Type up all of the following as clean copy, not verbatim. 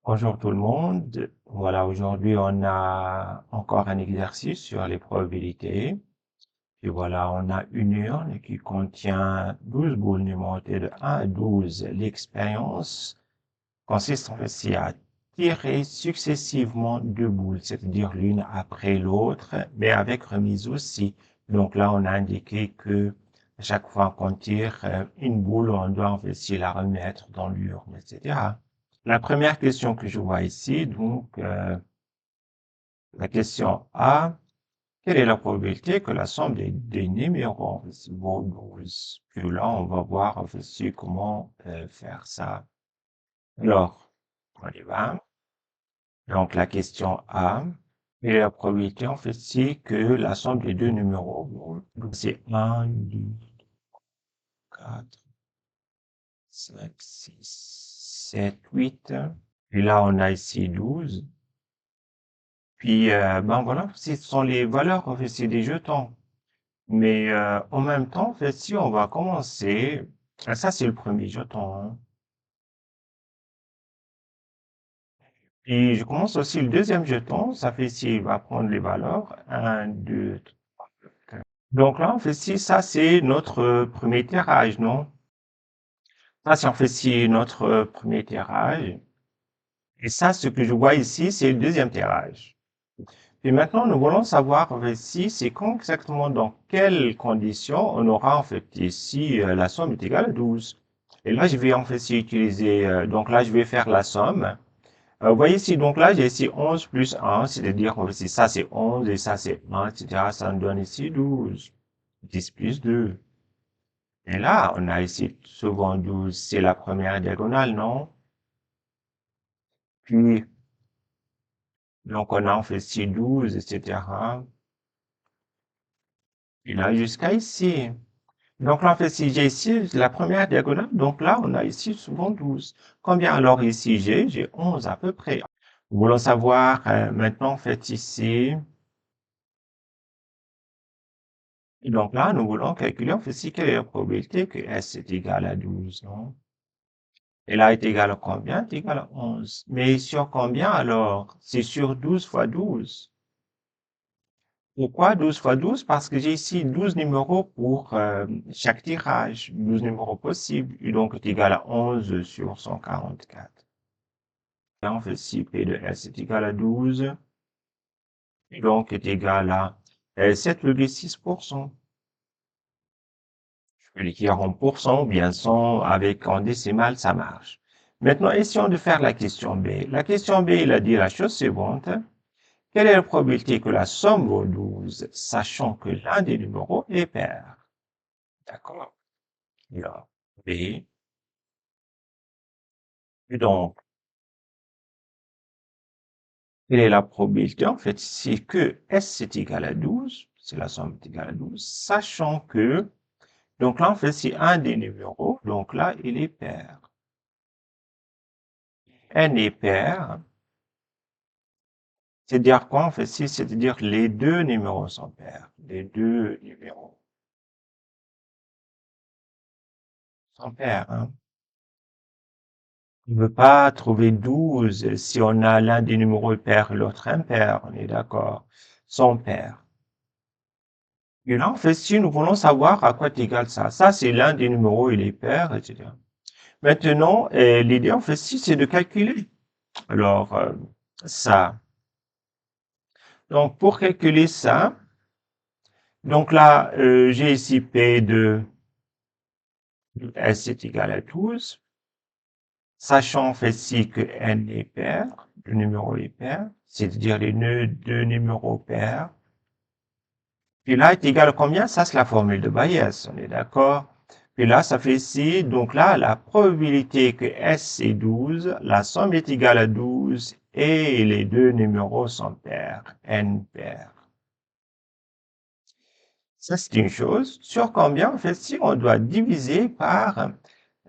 Bonjour tout le monde. Voilà, aujourd'hui on a encore un exercice sur les probabilités. Et voilà, on a une urne qui contient 12 boules numérotées de 1 à 12. L'expérience consiste en fait à tirer successivement deux boules, c'est-à-dire l'une après l'autre, mais avec remise aussi. Donc là, on a indiqué que à chaque fois qu'on tire une boule, on doit en fait la remettre dans l'urne, etc. La première question que je vois ici, donc, la question A, quelle est la probabilité que la somme des numéros vaut 12? Puis là, on va voir aussi comment faire ça. Alors, on y va. Donc, la question A, quelle est la probabilité en fait si que la somme des deux numéros, donc c'est 1, 2, 4, 5, 6, 7, 8. Et là, on a ici 12. Puis, ben voilà, ce sont les valeurs, en fait, c'est des jetons. Mais en même temps, en fait, si on va commencer, ça c'est le premier jeton, hein. Et je commence aussi le deuxième jeton, ça fait si il va prendre les valeurs, 1, 2, 3, 4. Donc là, en fait, si ça c'est notre premier tirage, non? Ça c'est en fait si notre premier tirage. Et ça, ce que je vois ici, c'est le deuxième tirage. Et maintenant, nous voulons savoir en fait, si c'est exactement dans quelles conditions on aura en fait ici la somme est égale à 12. Et là, je vais en fait ici utiliser, donc là, je vais faire la somme. Vous voyez ici, donc là, j'ai ici 11 plus 1, c'est-à-dire en fait, si ça c'est 11 et ça c'est 1, etc. Ça nous donne ici 12. 10 plus 2. Et là, on a ici souvent 12, c'est la première diagonale, non? Puis, donc on a en fait ici 12, etc. Et là, jusqu'à ici. Donc là, en fait, si j'ai ici la première diagonale, donc là, on a ici souvent 12. Combien alors ici j'ai? J'ai 11 à peu près. Nous voulons savoir maintenant, en fait, ici. Et donc là, nous voulons calculer, en fait, ici, quelle est la probabilité que S est égal à 12, non? Et là est égal à combien? C'est égal à 11. Mais sur combien alors? C'est sur 12 fois 12. Pourquoi 12 fois 12? Parce que j'ai ici 12 numéros pour chaque tirage, 12 numéros possibles, et donc est égal à 11 sur 144. Et on fait si P de S est égal à 12, et donc est égal à 7,6%. Je peux l'écrire en pourcent, ou bien 100, avec en décimale, ça marche. Maintenant, essayons de faire la question B. La question B, il a dit la chose suivante. Quelle est la probabilité que la somme vaut 12, sachant que l'un des numéros est pair? D'accord. Là, B. Et donc, quelle est la probabilité? En fait, c'est que S est égal à 12, c'est la somme est égale à 12, sachant que, donc là, en fait, c'est un des numéros, donc là, il est pair. N est pair, c'est-à-dire quoi, en fait, c'est-à-dire les deux numéros sont pairs. Les deux numéros sont pairs, hein. On ne peut pas trouver 12 si on a l'un des numéros pair et l'autre impair, on est d'accord. Sont pairs. Et là, en fait, si nous voulons savoir à quoi est égal ça, ça c'est l'un des numéros, il est pair, etc. Maintenant, l'idée, en fait, si c'est de calculer. Alors, ça. Donc, pour calculer ça, donc là, j'ai ici P de S est égal à 12, sachant en fait si que N est pair, le numéro est pair, c'est-à-dire les deux numéros pairs. Puis là est égal à combien? Ça, c'est la formule de Bayes, on est d'accord? Puis là, ça fait ici, donc là, la probabilité que S est 12, la somme est égale à 12 et les deux numéros sont pairs, N pairs. Ça, c'est une chose. Sur combien, en fait, si on doit diviser par,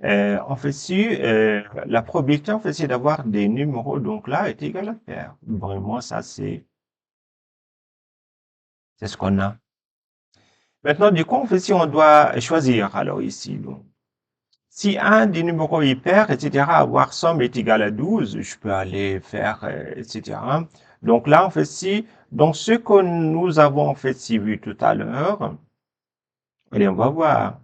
en fait, si la probabilité, en fait, c'est d'avoir des numéros, donc là, est égale à pair. Vraiment, ça, c'est ce qu'on a. Maintenant, du coup, en fait, si on doit choisir, alors ici, donc, Si un des numéros impair, etc., avoir somme est égal à 12, je peux aller faire, etc. Donc là, en fait, si, donc ce que nous avons en fait si vu tout à l'heure, allez, on va voir.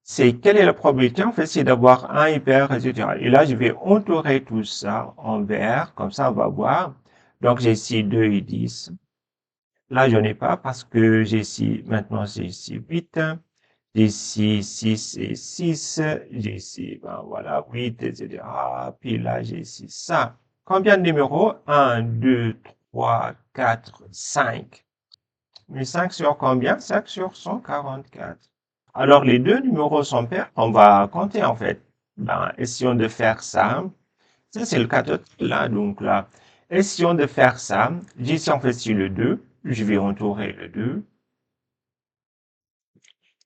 C'est quelle est la probabilité, en fait, c'est d'avoir un impair, etc. Et là, je vais entourer tout ça en vert, comme ça, on va voir. Donc, j'ai ici 2 et 10. Là, je n'ai pas parce que j'ai ici, maintenant, j'ai ici 8. J'ai ici 6 et 6. J'ai ici, ben voilà, 8, etc. Puis là, j'ai ici ça. Combien de numéros? 1, 2, 3, 4, 5. Mais 5 sur combien? 5 sur 144. Alors, les deux numéros sont pairs. On va compter, en fait. Ben, essayons de faire ça. Ça, c'est le cas total, là. Donc, là, essayons de faire ça. J'ai ici, en fait, sur le 2. Je vais entourer le 2.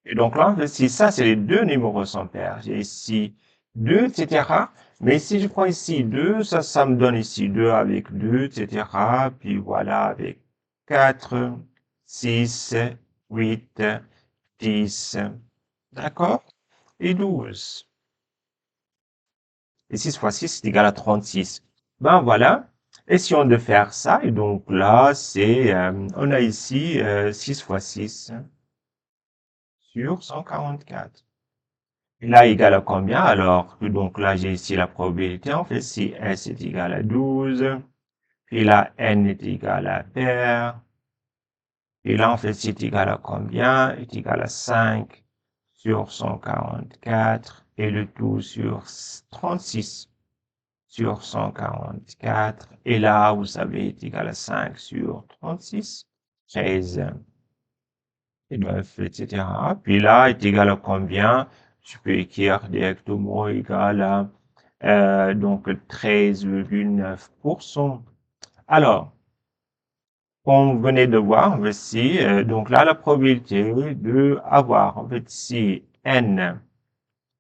Et donc là, en fait, si ça, c'est les deux numéros sans pair. J'ai ici 2, etc. Mais si je prends ici 2, ça me donne ici 2 avec 2, etc. Puis voilà, avec 4, 6, 8, 10. D'accord? Et 12. Et 6 fois 6 c'est égal à 36. Ben voilà. Essayons de faire ça. Et donc là, on a ici 6 fois 6 sur 144. Et là, égal à combien? Alors, donc là, j'ai ici la probabilité. En fait, si S est égal à 12, puis là, N est égal à R, et là, en fait, c'est égal à combien? Est égal à 5 sur 144, et le tout sur 36 sur 144. Et là, vous savez, est égal à 5 sur 36, 13 et 9, etc. Puis là, est égal à combien? Je peux écrire directement égal à donc 13,9%. Alors, on venait de voir ici, donc là, la probabilité de avoir, en fait, si n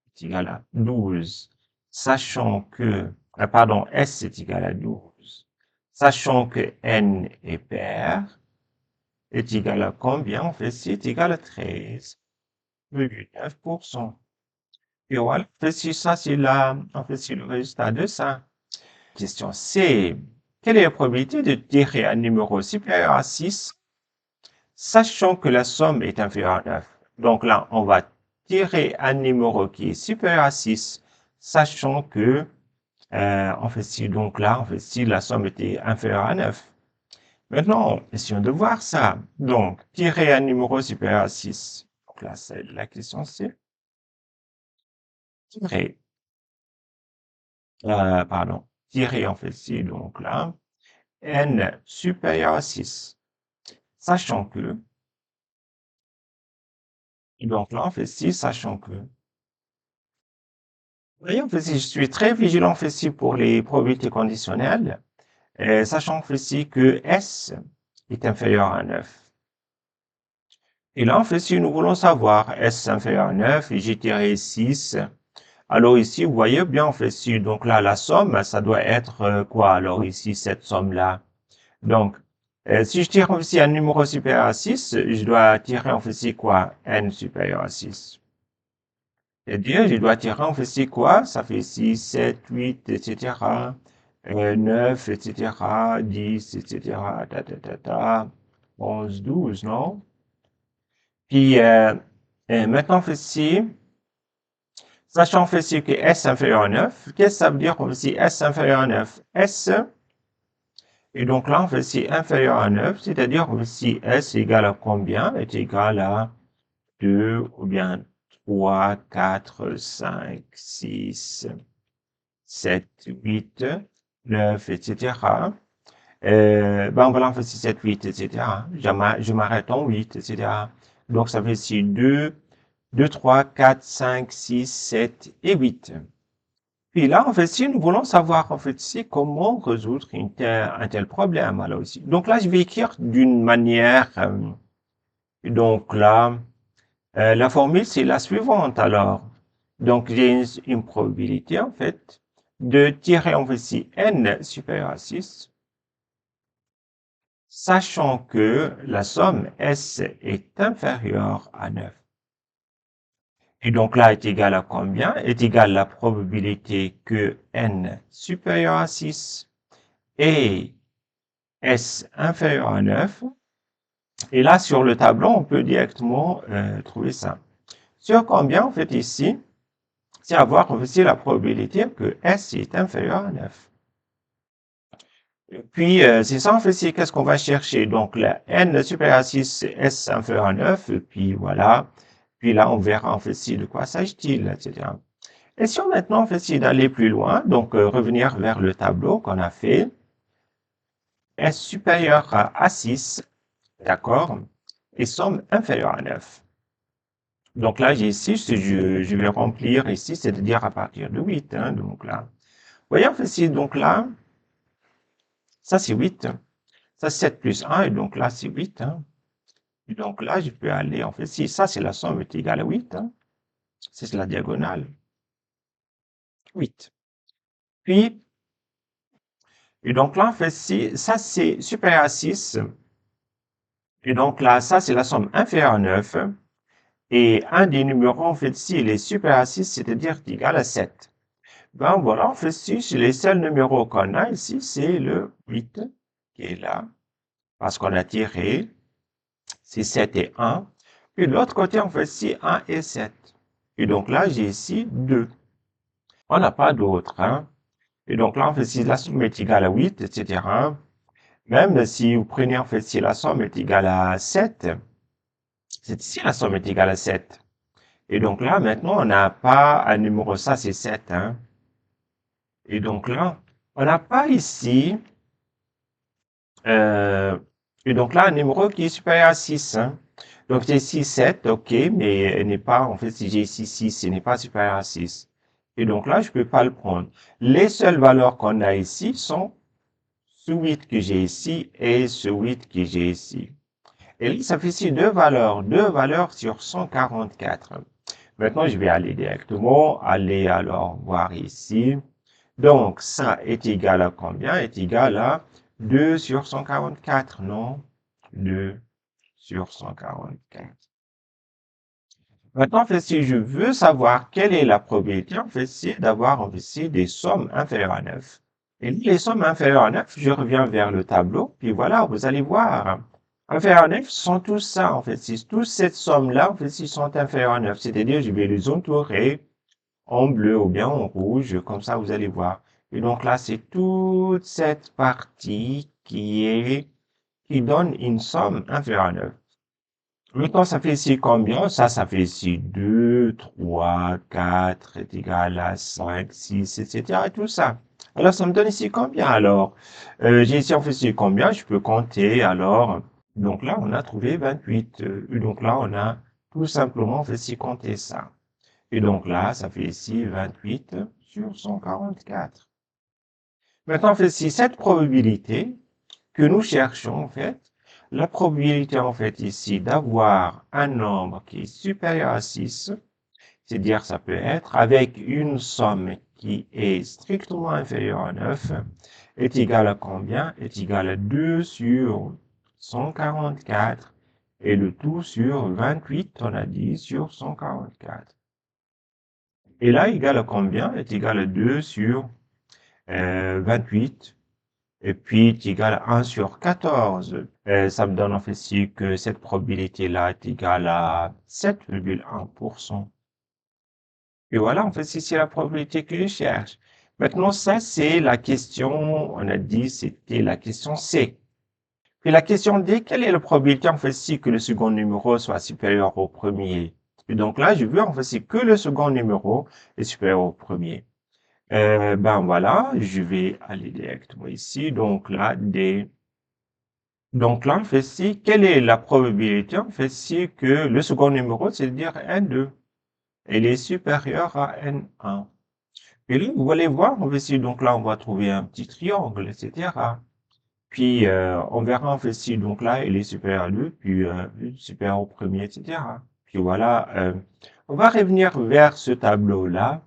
est égal à 12, sachant que, pardon, s est égal à 12, sachant que n est pair, est égal à combien? En fait, c'est égal à 13,9%. Et voilà, en fait, si ça, c'est en fait, c'est le résultat de ça. Question C. Quelle est la probabilité de tirer un numéro supérieur à 6, sachant que la somme est inférieure à 9? Donc là, on va tirer un numéro qui est supérieur à 6, sachant que, en fait, si donc là, en fait, si la somme était inférieure à 9. Maintenant, essayons de voir ça. Donc, tirer un numéro supérieur à 6. Donc là, c'est la question C. Tirer, pardon, tirer, en fait, si donc là, n supérieur à 6. Sachant que, donc là, on fait 6, sachant que, voyez, on fait si je suis très vigilant, on fait si pour les probabilités conditionnelles, sachant on fait si que S est inférieur à 9. Et là, on fait si nous voulons savoir S inférieur à 9, et j'ai tiré 6. Alors ici, vous voyez bien, on fait si, donc là, la somme, ça doit être quoi? Alors ici, cette somme-là. Donc, si je tire aussi un numéro supérieur à 6, je dois tirer en fait c'est quoi? N supérieur à 6. C'est-à-dire, je dois tirer en fait c'est quoi? Ça fait 6, 7, 8, etc. 9, etc. 10, etc. Ta, ta, ta, ta. 11, 12, non? Puis, maintenant, on fait si, sachant en fait c'est que S inférieur à 9, qu'est-ce que ça veut dire en fait si S inférieur à 9? S, et donc là, on fait si inférieur à 9, c'est-à-dire si S est égal à combien? Est égal à 2 ou bien 3, 4, 5, 6, 7, 8, 9, etc. Ben voilà, on fait 6, 7, 8, etc. Je m'arrête en 8, etc. Donc ça fait ici 2, 3, 4, 5, 6, 7 et 8. Puis là, en fait, si nous voulons savoir, en fait, c'est comment résoudre un tel problème, alors aussi. Donc là, je vais écrire d'une manière, donc là, la formule, c'est la suivante, alors. Donc, j'ai une probabilité, en fait, de tirer, en fait, si n supérieur à 6, sachant que la somme S est inférieure à 9. Et donc là est égal à combien? Est égal à la probabilité que n supérieur à 6 et s inférieur à 9. Et là, sur le tableau, on peut directement trouver ça. Sur combien, en fait, ici, c'est avoir aussi la probabilité que S est inférieur à 9. Puis, c'est ça, en fait, c'est qu'est-ce qu'on va chercher. Donc, la N supérieur à 6, S inférieur à 9, et puis voilà. Puis là, on verra, en fait, si de quoi s'agit-il, etc. Et si on maintenant, en fait, c'est d'aller plus loin, donc revenir vers le tableau qu'on a fait, S supérieur à 6, d'accord, et somme inférieure à 9. Donc là, j'ai ici, je vais remplir ici, c'est-à-dire à partir de 8. Hein, donc là, voyez, en fait, ici, donc là, ça c'est 8. Ça c'est 7 plus 1, et donc là, c'est 8. Hein. Et donc là, je peux aller, en fait, si ça c'est la somme est égale à 8, hein, c'est la diagonale, 8. Puis, et donc là, en fait, si ça c'est supérieur à 6, et donc là, ça c'est la somme inférieure à 9, et un des numéros, en fait, s'il est supérieur à 6, c'est-à-dire égal à 7. Ben voilà, en fait, si les seuls numéros qu'on a ici, c'est le 8 qui est là, parce qu'on a tiré, c'est 7 et 1. Puis de l'autre côté, on fait si 1 et 7. Et donc là, j'ai ici 2. On n'a pas d'autre. Hein. Et donc là, en fait, si la somme est égale à 8, etc., même si vous prenez, en fait, si la somme est égale à 7, c'est ici la somme est égale à 7. Et donc là, maintenant, on n'a pas un numéro, ça c'est 7. Hein. Et donc là, on n'a pas ici, et donc là, un numéro qui est supérieur à 6. Hein. Donc c'est 6, 7, ok, mais elle n'est pas, en fait, si j'ai ici 6, ce n'est pas supérieur à 6. Et donc là, je ne peux pas le prendre. Les seules valeurs qu'on a ici sont ce 8 que j'ai ici et ce 8 que j'ai ici. Et là, ça fait ici deux valeurs sur 144. Maintenant, je vais aller directement, aller alors voir ici. Donc, ça est égal à combien? Est égal à 2 sur 144, non? 2 sur 144. Maintenant, en fait, si je veux savoir quelle est la probabilité, en fait, c'est d'avoir, en fait, des sommes inférieures à 9. Et les sommes inférieures à 9, je reviens vers le tableau, puis voilà, vous allez voir. Inférieures à 9 sont tous ça, en fait. C'est toutes cette somme-là, en fait, ils sont inférieures à 9. C'est-à-dire, je vais les entourer en bleu ou bien en rouge, comme ça, vous allez voir. Et donc là, c'est toute cette partie qui donne une somme inférieure à 9. Maintenant, ça fait ici combien? Ça fait ici 2, 3, 4 est égal à 5, 6, etc. Et tout ça. Alors, ça me donne ici combien alors? J'ai ici, en fait, ici combien? Je peux compter alors. Donc là, on a trouvé 28. Donc là, on a tout simplement fait ici compter ça. Et donc là, ça fait ici 28 sur 144. Maintenant, on fait ici cette probabilité que nous cherchons, en fait, la probabilité, en fait, ici, d'avoir un nombre qui est supérieur à 6, c'est-à-dire ça peut être avec une somme qui est strictement inférieure à 9, est égale à combien? Est égale à 2 sur 144 et le tout sur 28, on a dit, sur 144. Et là, égal à combien? Est égal à 2 sur 28 et puis est égal à 1 sur 14. Ça me donne en fait ici que cette probabilité-là est égale à 7,1%. Et voilà, en fait, c'est la probabilité que je cherche. Maintenant, ça, c'est la question, on a dit, c'était la question C. Puis la question D, quelle est la probabilité, en fait, si que le second numéro soit supérieur au premier? Et donc là, je veux, en fait, si que le second numéro est supérieur au premier. Ben voilà, je vais aller directement ici. Donc là, D. Donc là, en fait, si, quelle est la probabilité, en fait, si que le second numéro, c'est-à-dire N2, elle est supérieure à N1. Et là, vous allez voir, en fait, si, donc là, on va trouver un petit triangle, etc. Puis, on verra, en fait, si, donc là, elle est supérieure à 2, puis supérieure au premier, etc. Puis voilà, on va revenir vers ce tableau-là.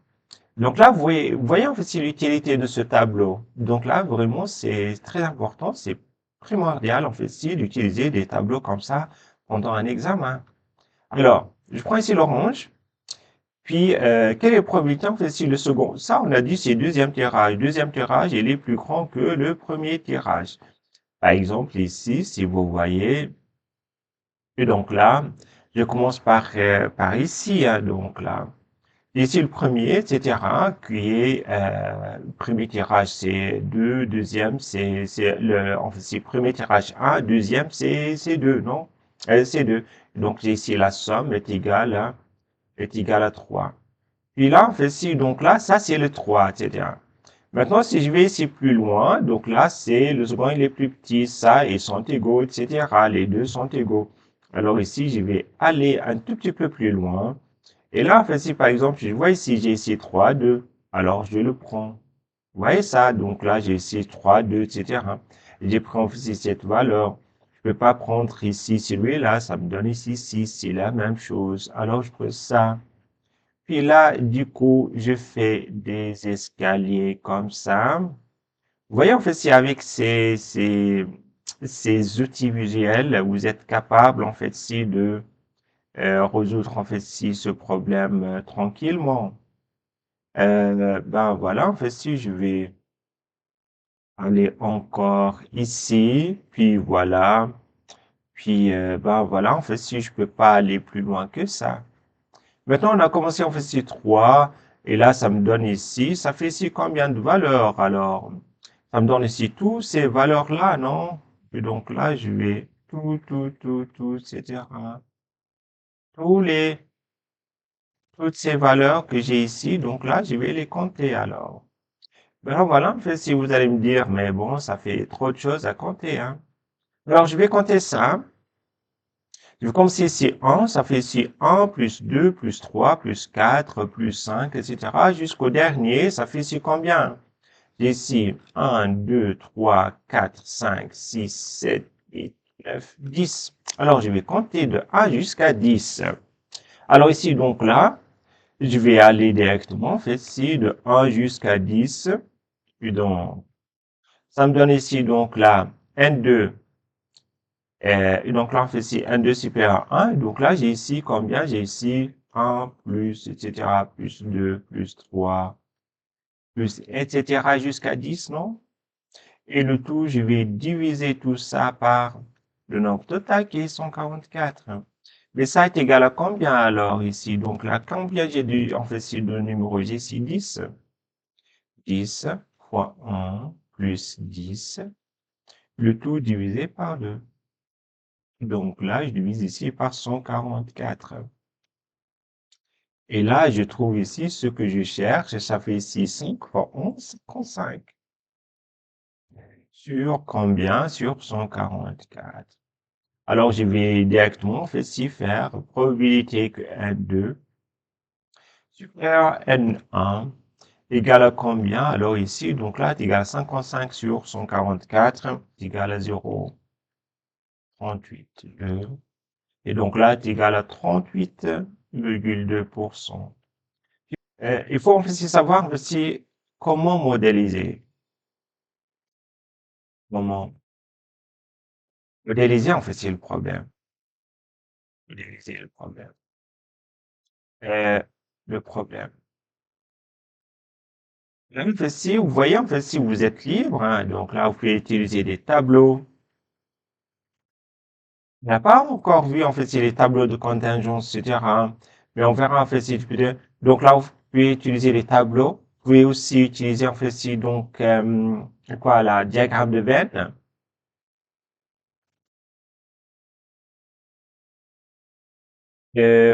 Donc là, vous voyez en fait c'est l'utilité de ce tableau. Donc là, vraiment, c'est très important, c'est primordial en fait si d'utiliser des tableaux comme ça pendant un examen. Alors, je prends ici l'orange. Puis, quelle est la probabilité en fait si le second? Ça, on a dit c'est deuxième tirage. Deuxième tirage, il est plus grand que le premier tirage. Par exemple, ici, si vous voyez, et donc là, je commence par ici, hein, donc là. Ici, le premier, etc., qui est, le premier tirage, c'est 2, deuxième, en fait, c'est premier tirage 1, deuxième, c'est 2, non? C'est 2. Donc, ici, la somme est égale à 3. Puis là, en fait, si, donc là, ça, c'est le 3, etc. Maintenant, si je vais ici plus loin, donc là, c'est le second, il est plus petit, ça, ils sont égaux, etc. Les deux sont égaux. Alors ici, je vais aller un tout petit peu plus loin. Et là, en fait, si par exemple, je vois ici, j'ai ici 3, 2, alors je le prends. Vous voyez ça? Donc là, j'ai ici 3, 2, etc. Et j'ai pris ici cette valeur. Je peux pas prendre ici celui-là, ça me donne ici 6, c'est la même chose. Alors, je prends ça. Puis là, du coup, je fais des escaliers comme ça. Vous voyez, en fait, si avec ces outils visuels, vous êtes capable, en fait, si de résoudre, en fait, si ce problème tranquillement. Ben voilà, en fait, si je vais aller encore ici, puis voilà, puis ben voilà, en fait, si je peux pas aller plus loin que ça. Maintenant, on a commencé en fait ici 3, et là, ça me donne ici, ça fait ici combien de valeurs? Alors, ça me donne ici tous ces valeurs-là, non? Et donc là, je vais tout, etc. Tous les, toutes ces valeurs que j'ai ici, donc là, je vais les compter alors. Ben voilà, en fait, si vous allez me dire, mais bon, ça fait trop de choses à compter, hein. Alors, je vais compter ça. Je vais commencer ici 1, ça fait ici 1 plus 2 plus 3 plus 4 plus 5, etc. Jusqu'au dernier, ça fait ici combien? J'ai ici 1, 2, 3, 4, 5, 6, 7, 8, 9, 10. Alors, je vais compter de 1 jusqu'à 10. Alors ici, donc là, je vais aller directement, en fait, ici, de 1 jusqu'à 10. Puis donc, ça me donne ici, donc là, N2. Et donc là, on fait ici N2 supérieur à 1. Donc là, j'ai ici combien? J'ai ici 1 plus, etc., plus 2, plus 3, plus, etc., jusqu'à 10, non? Et le tout, je vais diviser tout ça par le nombre total qui est 144. Mais ça est égal à combien alors ici? Donc là, combien j'ai dû, en fait, ici, le numéro, j'ai ici 10. 10 fois 1 plus 10. Le tout divisé par 2. Donc là, je divise ici par 144. Et là, je trouve ici ce que je cherche. Ça fait ici 5 fois 11, 55. Sur combien? Sur 144. Alors, je vais directement, en fait, ici faire probabilité que N2 supérieur à N1 égale à combien? Alors ici, donc là, c'est égal à 55 sur 144, c'est égal à 0,38. Et donc là, c'est égal à 38,2%. Il faut aussi savoir aussi comment modéliser. Comment modéliser, en fait, c'est le problème. Modéliser le problème. Euh, le problème. Là, en fait, si vous voyez, en fait, si vous êtes libre, hein, donc là, vous pouvez utiliser des tableaux. On n'a pas encore vu, en fait, si les tableaux de contingence, etc. Mais on verra, en fait, si donc là, vous pouvez utiliser les tableaux. Vous pouvez aussi utiliser, en fait, si, donc, quoi, la diagramme de Venn.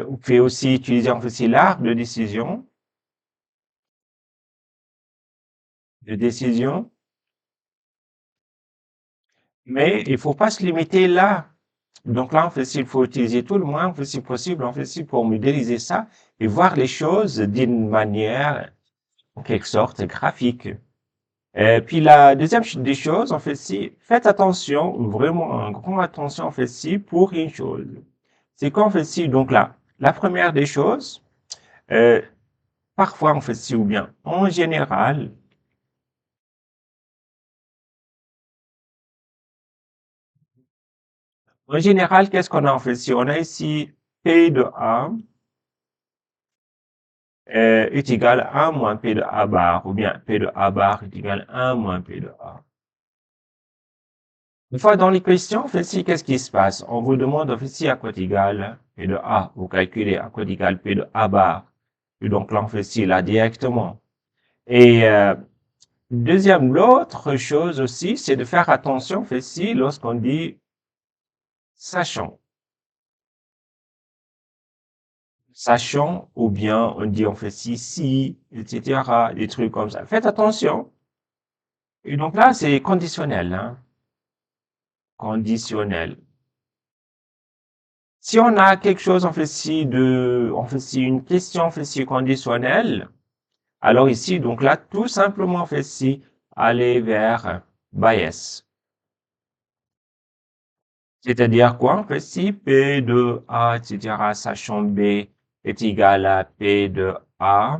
Vous pouvez aussi utiliser, en fait, si l'arbre de décision. Mais il faut pas se limiter là. Donc là, en fait, il faut utiliser tout le moins, en fait, si possible, en fait, si pour modéliser ça et voir les choses d'une manière, en quelque sorte, graphique. Et puis la deuxième des choses, en fait, si faites attention, vraiment un grand attention, en fait, si pour une chose. C'est qu'en fait, si, donc là, la première des choses, euh, parfois, en fait, si, ou bien, en général, qu'est-ce qu'on a en fait? Si on a ici P de A, est égal à 1 moins P de A bar, ou bien P de A bar est égal à 1 moins P de A. Une fois dans l'équation, en fait, si, qu'est-ce qui se passe? On vous demande, en fait, si à quoi est égal P de A. Vous calculez à quoi est égal P de A bar. Et donc là, on fait ci, là, directement. Et deuxième, l'autre chose aussi, c'est de faire attention, en fait, si, lorsqu'on dit sachant. Sachant, ou bien on dit, on fait si, etc., des trucs comme ça. Faites attention. Et donc là, c'est conditionnel, hein. Conditionnel. Si on a quelque chose, on fait si une question, on fait si conditionnelle, alors ici, donc là, tout simplement, on fait si aller vers bias. C'est-à-dire quoi? On fait si P de A, etc., sachant B est égal à P de A,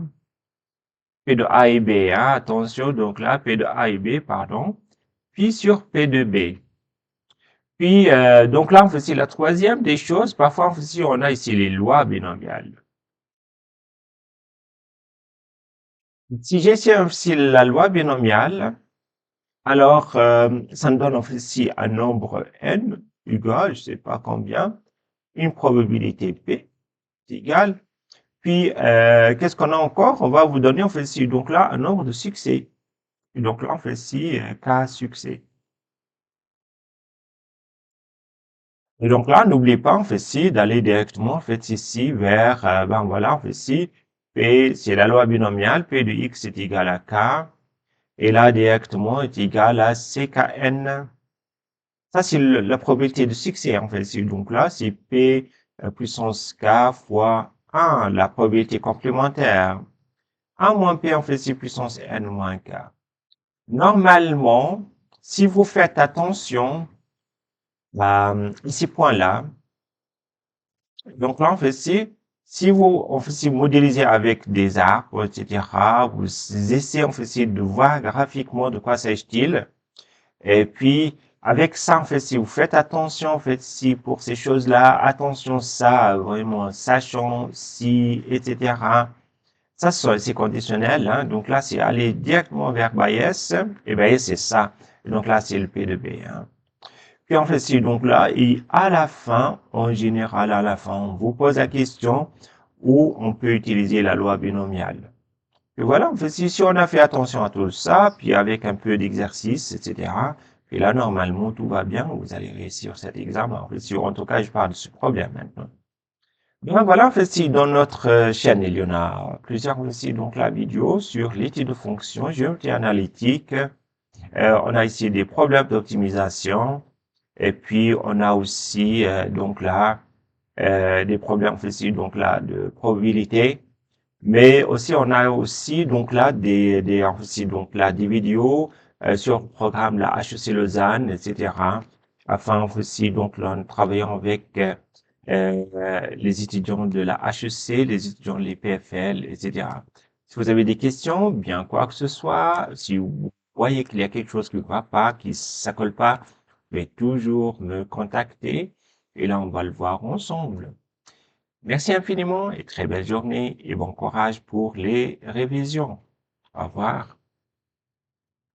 P de A et B, hein, attention, donc là, P de A et B, pardon, puis sur P de B. Puis, donc là, on fait ici la troisième des choses. Parfois, on a ici les lois binomiales. Si j'essaie ici la loi binomiale, alors ça me donne ici un nombre n égal, je sais pas combien, une probabilité p égale. Puis, qu'est-ce qu'on a encore? On va vous donner, on fait ici, donc là, un nombre de succès. Et donc là, on fait ici k succès. Et donc là, n'oubliez pas, on fait ici d'aller directement, en fait, ici vers, ben voilà, on fait ici, P, c'est la loi binomiale, P de x est égal à K, et là, directement, est égal à CKN. Ça, c'est la probabilité de succès, en fait, ici. Donc là, c'est P puissance K fois 1, la probabilité complémentaire. 1 moins P, en fait, c'est puissance N moins K. Normalement, si vous faites attention, ici, point là, donc là, en fait, si vous, en fait, si vous modélisez avec des arbres, etc., vous essayez, en fait, de voir graphiquement de quoi s'agit-il. Et puis, avec ça, en fait, si vous faites attention, en fait, si pour ces choses-là, attention, ça, vraiment, sachant, si, etc., ça, c'est conditionnel, hein. Donc là, c'est aller directement vers bias. Et bias, c'est ça. Et donc là, c'est le P de B, hein. Puis en fait, si donc là, et à la fin, en général, à la fin, on vous pose la question où on peut utiliser la loi binomiale. Et voilà, en fait, si on a fait attention à tout ça, puis avec un peu d'exercice, etc., et là, normalement, tout va bien, vous allez réussir cet examen. En fait, en tout cas, je parle de ce problème maintenant. Donc voilà, en fait, si dans notre chaîne, il y en a plusieurs aussi, donc la vidéo sur l'étude de fonctions, géométrie analytique. On a ici des problèmes d'optimisation. Et puis, on a aussi, donc là, des problèmes aussi, donc là, de probabilité. Mais aussi, on a aussi, donc là, aussi, donc là, des vidéos sur le programme, la HEC Lausanne, etc. Afin aussi, donc là, nous travaillons avec les étudiants de la HEC, les étudiants de l'EPFL, etc. Si vous avez des questions, bien quoi que ce soit, si vous voyez qu'il y a quelque chose qui ne va pas, qui ne colle pas, vous pouvez toujours me contacter et là, on va le voir ensemble. Merci infiniment et très belle journée et bon courage pour les révisions. Au revoir.